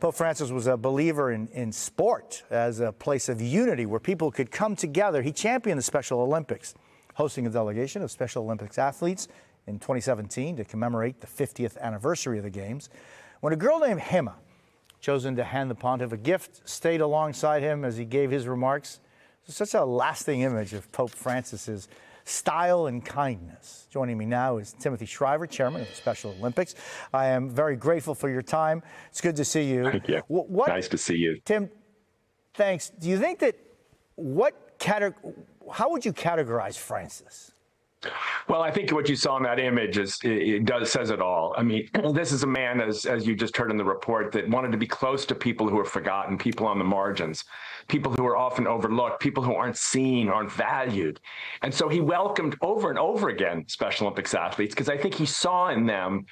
Pope Francis was a believer in sport as a place of unity where people could come together. He championed the Special Olympics, hosting a delegation of Special Olympics athletes in 2017 to commemorate the 50th anniversary of the Games, when a girl named Hema, chosen to hand the pontiff a gift, stayed alongside him as he gave his remarks. It's such a lasting image of Pope Francis's style and kindness. Joining me now is Timothy Shriver, chairman of the Special Olympics. I am very grateful for your time. It's good to see you. Thank you. Nice to see you. Tim, thanks. Do you think that how would you categorize Francis? Well, I think what you saw in that image says it all. I mean, this is a man, as you just heard in the report, that wanted to be close to people who are forgotten, people on the margins, people who are often overlooked, people who aren't seen, aren't valued. And so he welcomed over and over again Special Olympics athletes because I think he saw in them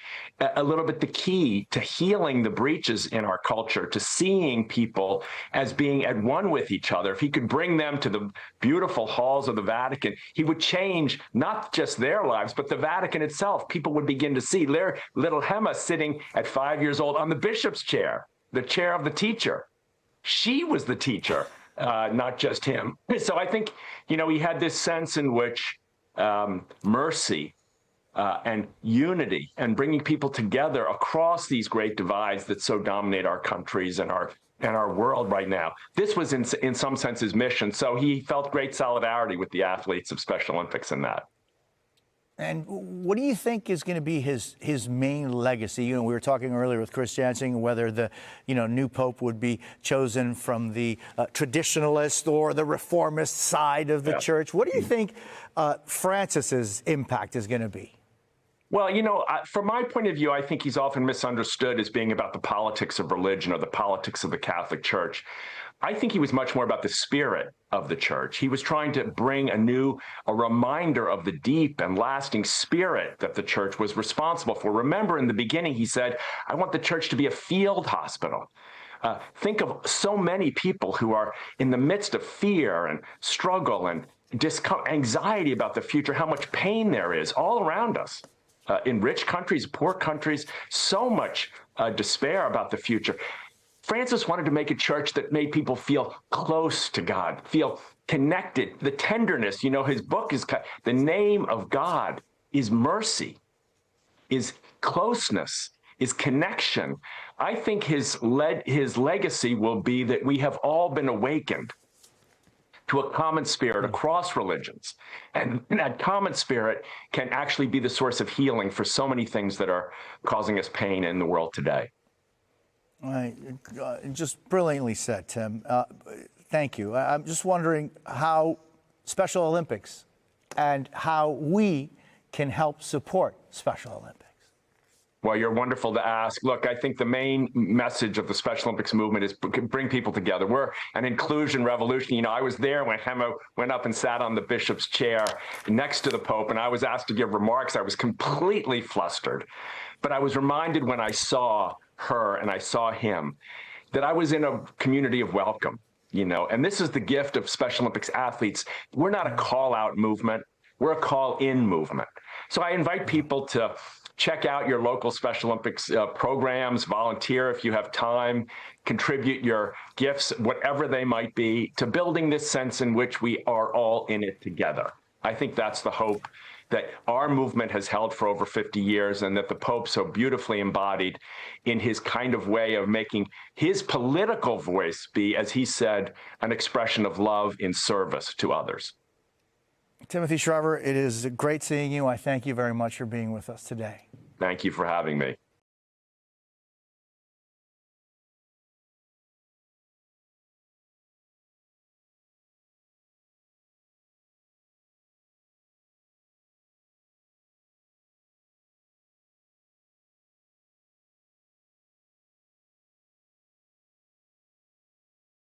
a little bit the key to healing the breaches in our culture, to seeing people as being at one with each other. If he could bring them to the beautiful halls of the Vatican, he would change not just their lives, but the Vatican itself. People would begin to see their little Hema sitting at 5 years old on the bishop's chair, the chair of the teacher. She was the teacher, not just him. So I think, he had this sense in which mercy and unity and bringing people together across these great divides that so dominate our countries and our world right now. This was in some sense his mission. So he felt great solidarity with the athletes of Special Olympics in that. And what do you think is going to be his main legacy? We were talking earlier with Chris Jansing whether the new pope would be chosen from the traditionalist or the reformist side of the church. What do you think Francis's impact is going to be? Well, from my point of view, I think he's often misunderstood as being about the politics of religion or the politics of the Catholic Church. I think he was much more about the spirit of the church. He was trying to bring a reminder of the deep and lasting spirit that the church was responsible for. Remember, in the beginning, he said, I want the church to be a field hospital. Think of so many people who are in the midst of fear and struggle and anxiety about the future, how much pain there is all around us. In rich countries, poor countries, so much despair about the future. Francis wanted to make a church that made people feel close to God, feel connected. The tenderness, his book is, the name of God is mercy, is closeness, is connection. I think his legacy will be that we have all been awakened to a common spirit across religions. And that common spirit can actually be the source of healing for so many things that are causing us pain in the world today. Right. Just brilliantly said, Tim. Thank you. I'm just wondering how Special Olympics and how we can help support Special Olympics. Well, you're wonderful to ask. Look, I think the main message of the Special Olympics movement is bring people together. We're an inclusion revolution. I was there when Hema went up and sat on the bishop's chair next to the Pope, and I was asked to give remarks. I was completely flustered. But I was reminded when I saw her and I saw him that I was in a community of welcome, and this is the gift of Special Olympics athletes. We're not a call-out movement. We're a call-in movement. So I invite people to check out your local Special Olympics programs, volunteer if you have time, contribute your gifts, whatever they might be, to building this sense in which we are all in it together. I think that's the hope that our movement has held for over 50 years and that the Pope so beautifully embodied in his kind of way of making his political voice be, as he said, an expression of love in service to others. Timothy Shriver, it is great seeing you. I thank you very much for being with us today. Thank you for having me.